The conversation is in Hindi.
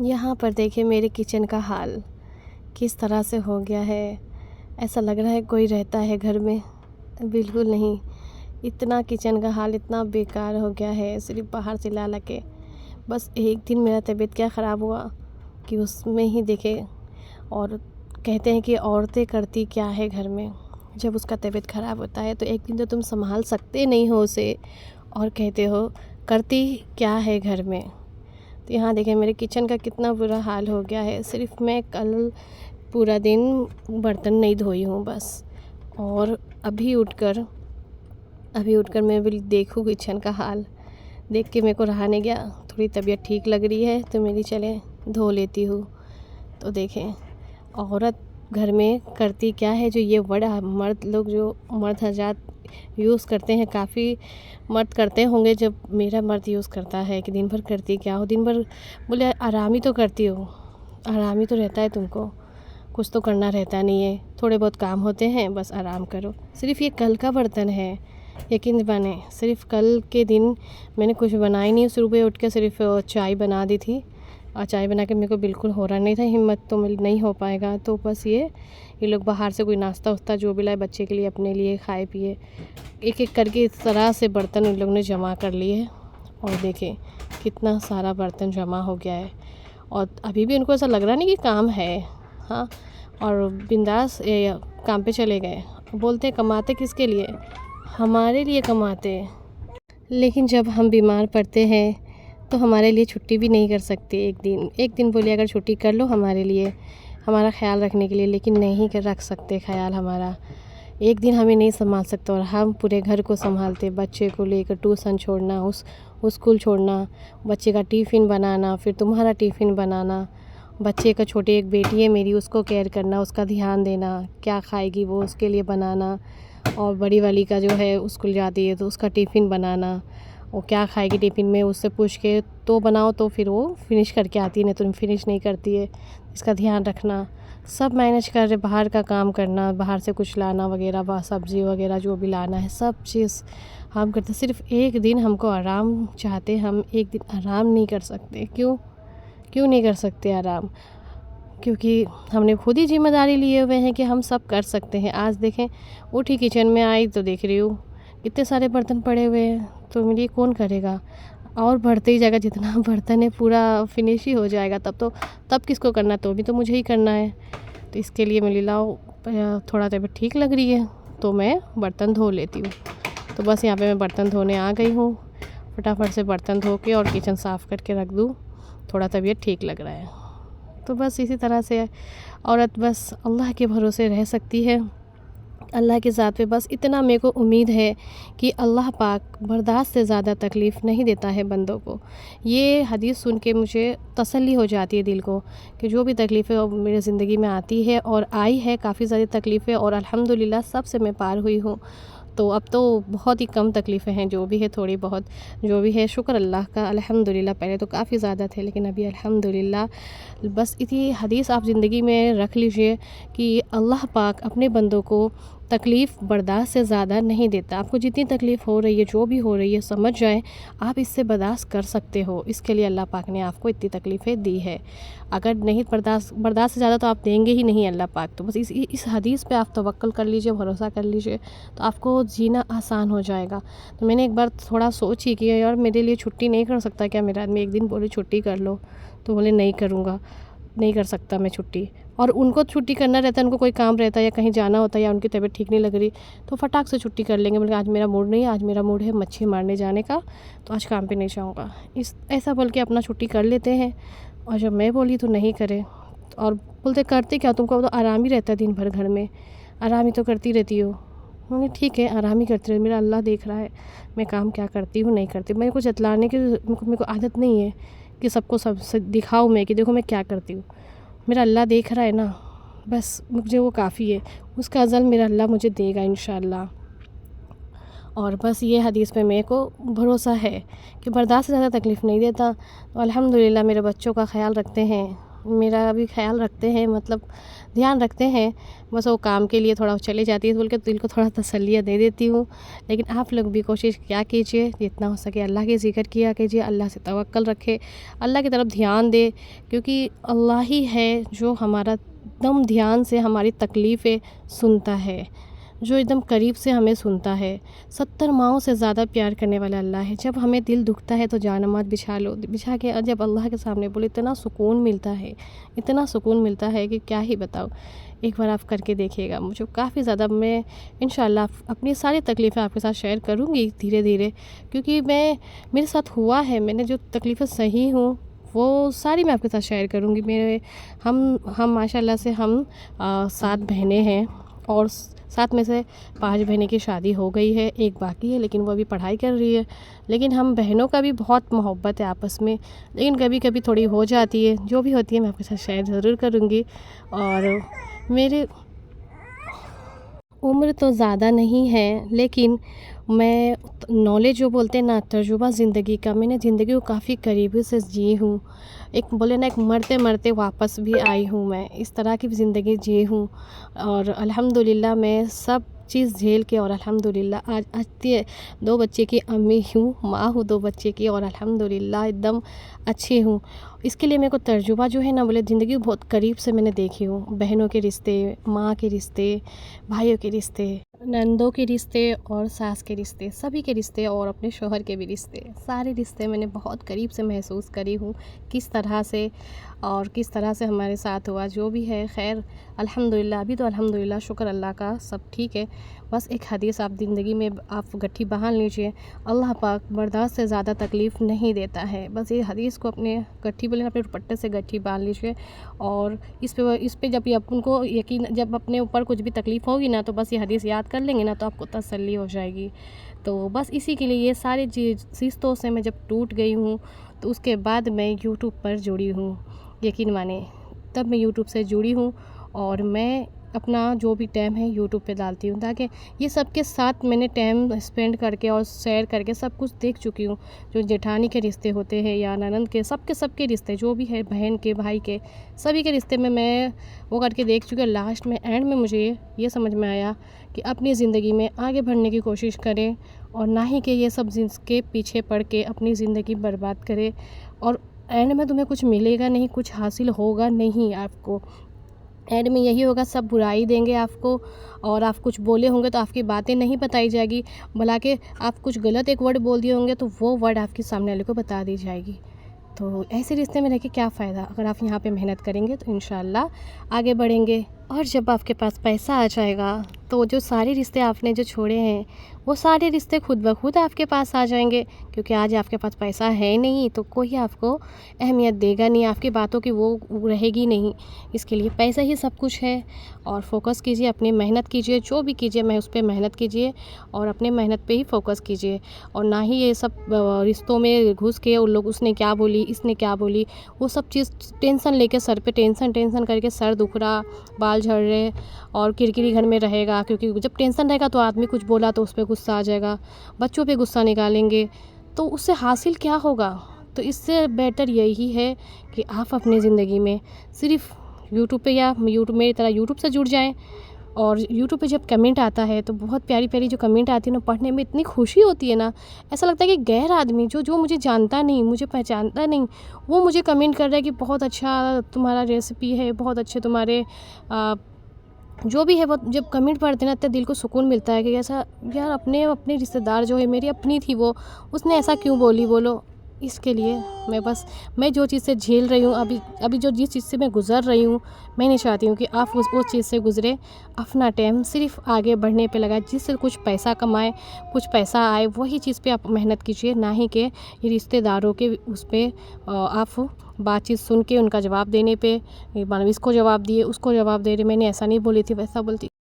यहाँ पर देखिए मेरे किचन का हाल किस तरह से हो गया है। ऐसा लग रहा है कोई रहता है घर में, बिल्कुल नहीं। इतना किचन का हाल इतना बेकार हो गया है, सिर्फ बाहर से ला के। बस एक दिन मेरा तबीयत क्या ख़राब हुआ कि उसमें ही देखे। और कहते हैं कि औरतें करती क्या है घर में। जब उसका तबीयत ख़राब होता है तो एक दिन तो तुम संभाल सकते नहीं हो उसे, और कहते हो करती क्या है घर में। तो यहाँ देखें मेरे किचन का कितना बुरा हाल हो गया है। सिर्फ मैं कल पूरा दिन बर्तन नहीं धोई हूँ बस। और अभी उठकर मैं भी देखूँ किचन का हाल, देख के मेरे को रहा नहीं गया। थोड़ी तबीयत ठीक लग रही है तो मेरी चले धो लेती हूँ। तो देखें औरत घर में करती क्या है, जो ये वर्ड मर्द लोग जो मर्द हज़रात यूज़ करते हैं, काफ़ी मर्द करते होंगे। जब मेरा मर्द यूज़ करता है कि दिन भर करती क्या हो, दिन भर बोले आराम ही तो करती हो, आराम ही तो रहता है तुमको, कुछ तो करना रहता नहीं है, थोड़े बहुत काम होते हैं बस आराम करो। सिर्फ़ ये कल का बर्तन है, यकीन माने सिर्फ़ कल के दिन मैंने कुछ बनाया नहीं। सुबह उठ के सिर्फ चाय बना दी थी, और चाय बना के मेरे को बिल्कुल हो रहा नहीं था, हिम्मत तो मिल नहीं हो पाएगा। तो बस ये लोग बाहर से कोई नाश्ता वास्ता जो भी लाए बच्चे के लिए अपने लिए खाए पिए, एक एक करके इस तरह से बर्तन इन लोग ने जमा कर लिए। और देखें कितना सारा बर्तन जमा हो गया है, और अभी भी उनको ऐसा लग रहा नहीं कि काम है। हाँ, और बिंदास काम पे चले गए। बोलते कमाते किसके लिए, हमारे लिए कमाते। लेकिन जब हम बीमार पड़ते हैं तो हमारे लिए छुट्टी भी नहीं कर सकते। एक दिन बोलिए अगर छुट्टी कर लो हमारे लिए, हमारा ख्याल रखने के लिए, लेकिन नहीं कर रख सकते ख्याल हमारा। एक दिन हमें नहीं संभाल सकते और हम पूरे घर को संभालते। बच्चे को लेकर ट्यूशन छोड़ना, उस स्कूल छोड़ना, बच्चे का टिफ़िन बनाना, फिर तुम्हारा टिफ़िन बनाना, बच्चे का छोटी एक बेटी है मेरी, उसको केयर करना, उसका ध्यान देना, क्या खाएगी वो उसके लिए बनाना। और बड़ी वाली का जो है स्कूल जाती है तो उसका टिफ़िन बनाना, वो क्या खाएगी टिफ़िन में उससे पूछ के तो बनाओ, तो फिर वो फिनिश करके आती है, नहीं तो फिनिश नहीं करती है। इसका ध्यान रखना, सब मैनेज कर रहे, बाहर का काम करना, बाहर से कुछ लाना वगैरह, सब्ज़ी वगैरह जो भी लाना है सब चीज़ हम करते। सिर्फ एक दिन हमको आराम चाहते, हम एक दिन आराम नहीं कर सकते। क्यों नहीं कर सकते आराम? क्योंकि हमने खुद ही जिम्मेदारी लिए हुए हैं कि हम सब कर सकते हैं। आज देखें उठी किचन में आई तो देख रही हूँ इतने सारे बर्तन पड़े हुए हैं, तो मेरे लिए कौन करेगा। और बढ़ते ही जाएगा, जितना बर्तन है पूरा फिनिश ही हो जाएगा, तब किसको करना, तो भी तो मुझे ही करना है। तो इसके लिए मैं लाओ थोड़ा तबीयत ठीक लग रही है तो मैं बर्तन धो लेती हूँ। तो बस यहाँ पे मैं बर्तन धोने आ गई हूँ, फटाफट से बर्तन धो के और किचन साफ़ करके रख दूँ, थोड़ा तबीयत ठीक लग रहा है। तो बस इसी तरह से औरत बस अल्लाह के भरोसे रह सकती है, अल्लाह के साथ पे बस इतना मेरे को उम्मीद है कि अल्लाह पाक बर्दाश्त से ज़्यादा तकलीफ़ नहीं देता है बंदों को। ये हदीस सुन के मुझे तसल्ली हो जाती है दिल को, कि जो भी तकलीफ़ें मेरी ज़िंदगी में आती है और आई है काफ़ी सारी तकलीफ़ें, और अल्हम्दुलिल्लाह सब से मैं पार हुई हूँ। तो अब तो बहुत ही कम तकलीफ़ें हैं, जो भी है थोड़ी बहुत जो भी है शुक्र अल्लाह का अल्हम्दुलिल्लाह। पहले तो काफ़ी ज़्यादा थे लेकिन अभी अल्हम्दुलिल्लाह। बस इसी हदीस आप ज़िंदगी में रख लीजिए कि अल्लाह पाक अपने बंदों को तकलीफ़ बर्दाश्त से ज़्यादा नहीं देता। आपको जितनी तकलीफ़ हो रही है, जो भी हो रही है, समझ जाएँ आप इससे बर्दाश्त कर सकते हो, इसके लिए अल्लाह पाक ने आपको इतनी तकलीफ़ें दी है। अगर नहीं बर्दाश्त से ज़्यादा तो आप देंगे ही नहीं अल्लाह पाक। तो बस इस हदीस पे आप तवक्कुल कर लीजिए, भरोसा कर लीजिए, तो आपको जीना आसान हो जाएगा। तो मैंने एक बार थोड़ा सोची कि यार मेरे लिए छुट्टी नहीं कर सकता क्या मेरा आदमी, एक दिन बोले छुट्टी कर लो, तो बोले नहीं करूँगा, नहीं कर सकता मैं छुट्टी। और उनको छुट्टी करना रहता है, उनको कोई काम रहता है या कहीं जाना होता है या उनकी तबीयत ठीक नहीं लग रही, तो फटाक से छुट्टी कर लेंगे। बोले आज मेरा मूड नहीं है, आज मेरा मूड है मच्छी मारने जाने का, तो आज काम पे नहीं जाऊँगा, ऐसा बोल के अपना छुट्टी कर लेते हैं। और जब मैं बोली तो नहीं करे, और बोलते करते क्या, तुमको तो आराम ही रहता है दिन भर घर में, आराम ही तो करती रहती हो। मैंने ठीक है आराम ही करती रही, मेरा अल्लाह देख रहा है मैं काम क्या करती हूँ नहीं करती। मेरे को जतलाने की मेरे को आदत नहीं है कि सबको सब दिखाऊँ मैं कि देखो मैं क्या करती हूँ। मेरा अल्लाह देख रहा है ना, बस मुझे वो काफ़ी है, उसका अज़ल मेरा अल्लाह मुझे देगा इंशाअल्लाह। और बस ये हदीस पे मेरे को भरोसा है कि बर्दाश्त से ज़्यादा तकलीफ़ नहीं देता। तो अल्हम्दुलिल्लाह मेरे बच्चों का ख्याल रखते हैं, मेरा भी ख्याल रखते हैं, मतलब ध्यान रखते हैं। बस वो काम के लिए थोड़ा चले जाती है बोल के दिल को थोड़ा तसल्लियाँ दे देती हूँ। लेकिन आप लोग भी कोशिश क्या कीजिए, जितना हो सके अल्लाह की ज़िक्र किया कीजिए, अल्लाह से तवक्कल रखें, अल्लाह की तरफ ध्यान दे, क्योंकि अल्लाह ही है जो हमारा एकदम ध्यान से हमारी तकलीफ़ें सुनता है, जो एकदम करीब से हमें सुनता है। 70 माओं से ज़्यादा प्यार करने वाला अल्लाह है। जब हमें दिल दुखता है तो जानमाज़ बिछा लो, बिछा के जब अल्लाह के सामने बोलो, इतना सुकून मिलता है, इतना सुकून मिलता है कि क्या ही बताऊँ। एक बार आप करके देखिएगा, मुझे काफ़ी ज़्यादा, मैं इंशाल्लाह अपनी सारी तकलीफ़ें आपके साथ शेयर करूँगी धीरे धीरे, क्योंकि मेरे साथ हुआ है, मैंने जो तकलीफ़ें सही हूँ वो सारी मैं आपके साथ शेयर करूँगी। हम माशाल्लाह से हम 7 बहनें हैं और 7 में से 5 बहनें की शादी हो गई है, एक बाकी है लेकिन वो अभी पढ़ाई कर रही है। लेकिन हम बहनों का भी बहुत मोहब्बत है आपस में, लेकिन कभी कभी थोड़ी हो जाती है, जो भी होती है मैं आपके साथ शेयर ज़रूर करूँगी। और मेरी उम्र तो ज़्यादा नहीं है, लेकिन मैं नॉलेज जो बोलते हैं ना, तजुर्बा ज़िंदगी का, मैंने ज़िंदगी को काफ़ी करीबी से जी हूँ। एक बोले ना, एक मरते मरते वापस भी आई हूँ, मैं इस तरह की ज़िंदगी जी हूँ। और अल्हम्दुलिल्लाह मैं सब चीज़ झेल के, और अल्हम्दुलिल्लाह आज 2 बच्चे की अम्मी हूँ, माँ हूँ 2 बच्चे की, और अल्हम्दुलिल्लाह एकदम अच्छी हूँ। इसके लिए मेरे को तजुर्बा जो है ना, बोले ज़िंदगी बहुत करीब से मैंने देखी हूँ। बहनों के रिश्ते, माँ के रिश्ते, भाइयों के रिश्ते, नंदों के रिश्ते और सास के रिश्ते, सभी के रिश्ते, और अपने शौहर के भी रिश्ते, सारे रिश्ते मैंने बहुत करीब से महसूस करी हूँ, किस तरह से और किस तरह से हमारे साथ हुआ। जो भी है खैर अल्हम्दुलिल्लाह, अभी तो अल्हम्दुलिल्लाह शुक्र अल्लाह का सब ठीक है। बस एक हदीस आप ज़िंदगी में आप गट्ठी बांध लीजिए, अल्लाह पाक बर्दाश्त से ज़्यादा तकलीफ़ नहीं देता है। बस ये हदीस को अपने गट्ठी बोले, अपने दुपट्टे से गट्ठी बांध लीजिए, और इस पे जब ये उनको यकीन, जब अपने ऊपर कुछ भी तकलीफ़ होगी ना, तो बस ये हदीस याद कर लेंगे ना, तो आपको तसल्ली हो जाएगी। तो बस इसी के लिए ये सारी रिश्तों से मैं जब टूट गई हूँ, तो उसके बाद मैं यूट्यूब पर जुड़ी हूँ, यकीन माने तब मैं यूट्यूब से जुड़ी हूँ। और मैं अपना जो भी टाइम है यूट्यूब पे डालती हूँ, ताकि ये सब के साथ मैंने टाइम स्पेंड करके और शेयर करके सब कुछ देख चुकी हूँ। जो जेठानी के रिश्ते होते हैं या ननंद के, सबके रिश्ते जो भी है, बहन के, भाई के, सभी के रिश्ते में मैं वो करके देख चुकी हूँ। लास्ट में एंड में मुझे ये समझ में आया कि अपनी ज़िंदगी में आगे बढ़ने की कोशिश करें, और ना ही कि ये सब जिसके पीछे पड़ के अपनी ज़िंदगी बर्बाद करें, और एंड में तुम्हें कुछ मिलेगा नहीं, कुछ हासिल होगा नहीं आपको। एंड में यही होगा, सब बुराई देंगे आपको, और आप कुछ बोले होंगे तो आपकी बातें नहीं बताई जाएगी, भला के आप कुछ गलत एक वर्ड बोल दिए होंगे तो वो वर्ड आपके सामने वाले को बता दी जाएगी। तो ऐसे रिश्ते में रह के क्या फ़ायदा। अगर आप यहाँ पे मेहनत करेंगे तो इंशाल्लाह आगे बढ़ेंगे। और जब आपके पास पैसा आ जाएगा तो जो सारे रिश्ते आपने जो छोड़े हैं, वो सारे रिश्ते खुद ब खुद आपके पास आ जाएंगे, क्योंकि आज आपके पास पैसा है नहीं तो कोई आपको अहमियत देगा नहीं, आपकी बातों की वो रहेगी नहीं। इसके लिए पैसा ही सब कुछ है। और फोकस कीजिए, अपनी मेहनत कीजिए, जो भी कीजिए मैं उस पर मेहनत कीजिए, और अपने मेहनत पे ही फोकस कीजिए। और ना ही ये सब रिश्तों में घुस के उन लोग, उसने क्या बोली, इसने क्या बोली, वो सब चीज़ टेंशन लेके सर पे टेंशन करके सर दुख रहा, बाल झड़ रहे, और किरकिरी घर में रहेगा। क्योंकि जब टेंशन रहेगा तो आदमी कुछ बोला तो उस पर गुस्सा आ जाएगा, बच्चों पे गुस्सा निकालेंगे, तो उससे हासिल क्या होगा। तो इससे बेटर यही है कि आप अपनी ज़िंदगी में सिर्फ यूट्यूब पे, या यूट्यूब मेरी तरह यूट्यूब से जुड़ जाएं। और यूट्यूब पे जब कमेंट आता है तो बहुत प्यारी प्यारी जो कमेंट आती है ना, पढ़ने में इतनी खुशी होती है ना, ऐसा लगता है कि गैर आदमी जो मुझे जानता नहीं, मुझे पहचानता नहीं, वो मुझे कमेंट कर रहा है कि बहुत अच्छा तुम्हारा रेसिपी है, बहुत अच्छे तुम्हारे जो भी है। वो जब कमेंट पढ़ते ना, तब दिल को सुकून मिलता है कि ऐसा यार, अपने रिश्तेदार जो है, मेरी अपनी थी वो, उसने ऐसा क्यों बोली, बोलो। इसके लिए मैं जो चीज़ से झेल रही हूँ, अभी जो जिस चीज़ से मैं गुज़र रही हूँ, मैं नहीं चाहती हूँ कि आप उस चीज़ से गुज़रे। अपना टाइम सिर्फ आगे बढ़ने पे लगाए, जिससे कुछ पैसा कमाए, कुछ पैसा आए, वही चीज़ पे आप मेहनत कीजिए, ना ही कि ये रिश्तेदारों के उस पर आप बातचीत सुन के उनका जवाब देने पे, इसको जवाब दिए, उसको जवाब दे रहे, मैंने ऐसा नहीं बोली थी, वैसा बोलती।